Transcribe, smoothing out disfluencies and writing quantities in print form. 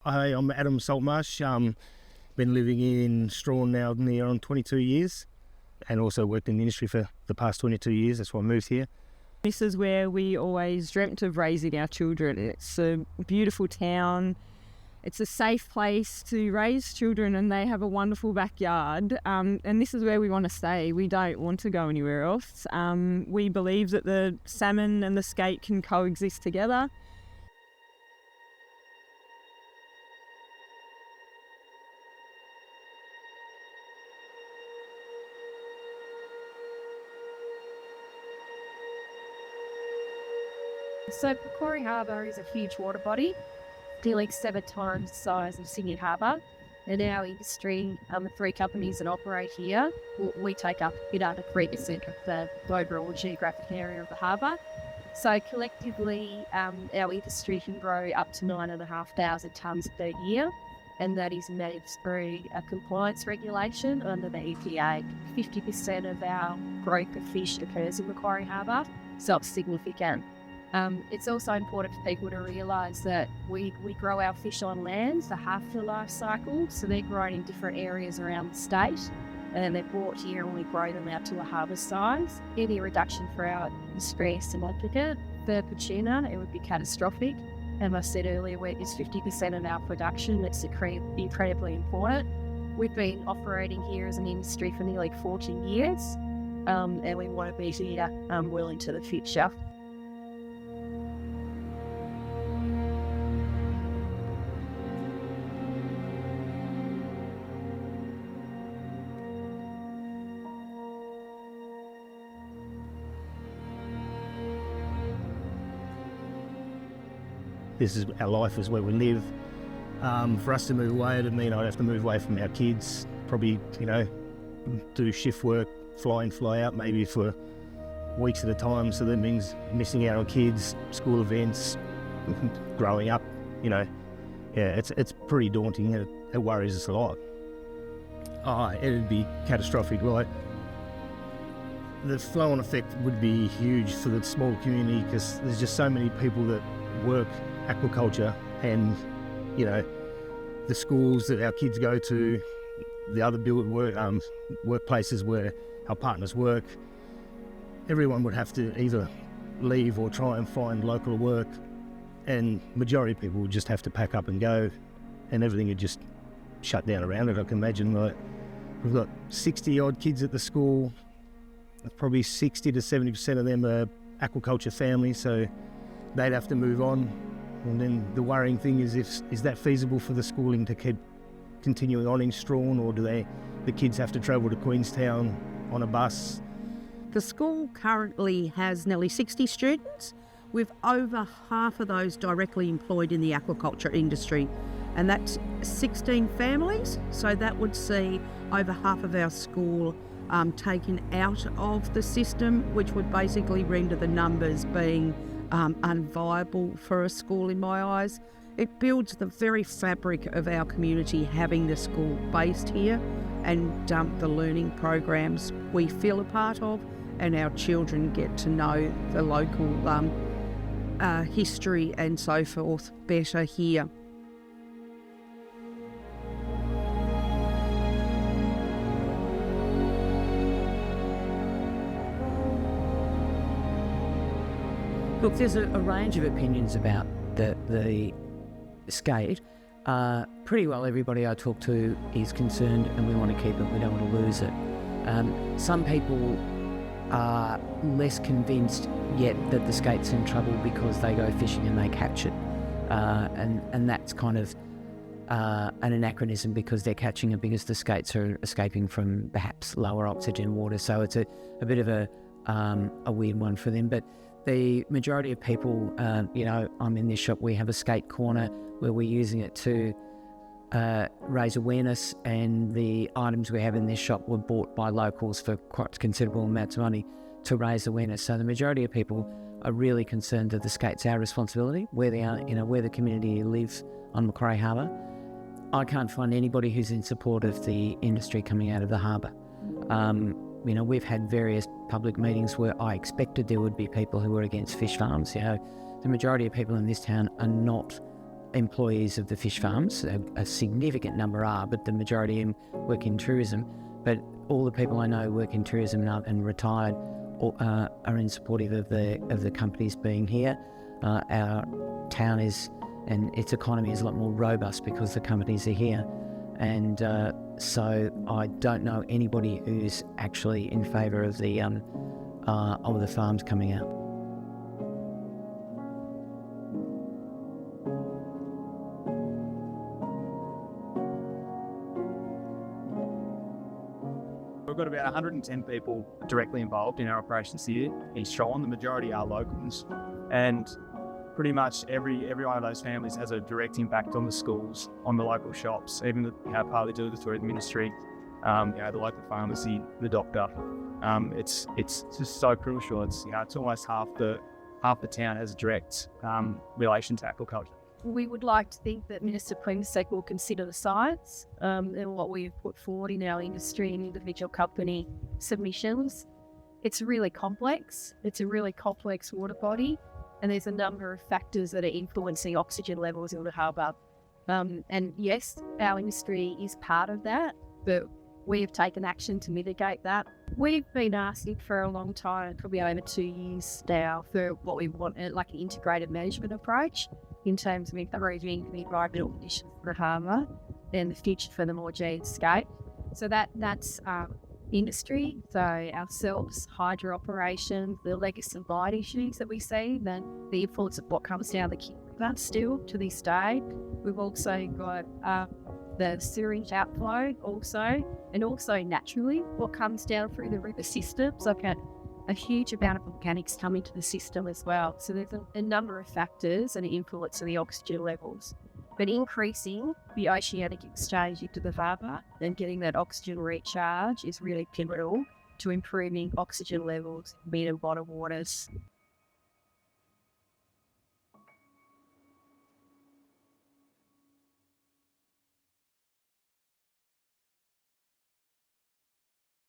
I'm Adam Saltmarsh. Been living in Strahan now near on 22 years and also worked in the industry for the past 22 years. That's why I moved here. This is where we always dreamt of raising our children. It's a beautiful town. It's a safe place to raise children and they have a wonderful backyard. And this is where we want to stay. We don't want to go anywhere else. We believe that the salmon and the skate can coexist together. So Macquarie Harbour is a huge water body, nearly 7 times the size of Sydney Harbour. And our industry, the 3 companies that operate here, we take up a bit under 3% of the overall geographic area of the harbour. So collectively, our industry can grow up to 9,500 tonnes per year, and that is managed through a compliance regulation under the EPA. 50% of our growth of fish occurs in Macquarie Harbour, so it's significant. It's also important for people to realise that we grow our fish on land for half the life cycle, so they're grown in different areas around the state, and then they're brought here and we grow them out to a harbour size. Any reduction for our industry is significant. For tuna, it would be catastrophic. As I said earlier, it's 50% of our production. That's incredibly important. We've been operating here as an industry for nearly 40 years, and we want to be here well into the future. This is our life, is where we live. For us to move away, it'd mean I'd have to move away from our kids, probably, do shift work, fly in, fly out, maybe for weeks at a time. So that means missing out on kids, school events, growing up, it's pretty daunting. It worries us a lot. It'd be catastrophic, right? The flow-on effect would be huge for the small community because there's just so many people that work aquaculture, and the schools that our kids go to, the other workplaces where our partners work, everyone would have to either leave or try and find local work, and majority of people would just have to pack up and go, and everything would just shut down around it. I can imagine, we've got 60 odd kids at the school, probably 60 to 70% of them are aquaculture families, so they'd have to move on. And then the worrying thing is, is that feasible for the schooling to keep continuing on in Strahan, or do the kids have to travel to Queenstown on a bus? The school currently has nearly 60 students, with over half of those directly employed in the aquaculture industry, and that's 16 families, so that would see over half of our school taken out of the system, which would basically render the numbers being unviable for a school in my eyes. It builds the very fabric of our community, having the school based here, and the learning programs we feel a part of, and our children get to know the local history and so forth better here. Look, there's a range of opinions about the skate. Pretty well everybody I talk to is concerned, and we want to keep it, we don't want to lose it. Some people are less convinced yet that the skate's in trouble because they go fishing and they catch it. And that's kind of an anachronism, because they're catching it because the skates are escaping from perhaps lower oxygen water. So it's a bit of a weird one for them. But the majority of people, I'm in this shop, we have a skate corner where we're using it to raise awareness, and the items we have in this shop were bought by locals for quite considerable amounts of money to raise awareness. So the majority of people are really concerned that the skate's our responsibility, where they are, where the community lives on Macquarie Harbour. I can't find anybody who's in support of the industry coming out of the harbour. We've had various public meetings where I expected there would be people who were against fish farms. The majority of people in this town are not employees of the fish farms. A significant number are, but the majority of them work in tourism. But all the people I know work in tourism and retired are in supportive of the companies being here. Our town and its economy is a lot more robust because the companies are here. And so I don't know anybody who's actually in favour of the farms coming out. We've got about 110 people directly involved in our operations here in Strahan. The majority are locals, and pretty much every one of those families has a direct impact on the schools, on the local shops, even partly due to the tourism ministry, the local pharmacy, the doctor. It's just so crucial. It's almost half the town has a direct relation to aquaculture. We would like to think that Minister Plibersek will consider the science and what we've put forward in our industry and individual company submissions. It's really complex. It's a really complex water body, and there's a number of factors that are influencing oxygen levels in the harbour. And yes, our industry is part of that, but we have taken action to mitigate that. We've been asking for a long time, probably over 2 years now, for what we want, like an integrated management approach in terms of improving the environmental conditions for the harbour and the future for the Macquarie scape. So that's industry, so ourselves, hydro operations, the legacy light issues that we see, then the influence of what comes down the King River still to this day. We've also got the sewage outflow and also naturally what comes down through the river systems. I've had a huge amount of organics come into the system as well. So there's a number of factors and influence of the oxygen levels. But increasing the oceanic exchange into the harbour and getting that oxygen recharge is really pivotal to improving oxygen levels in mid and bottom waters.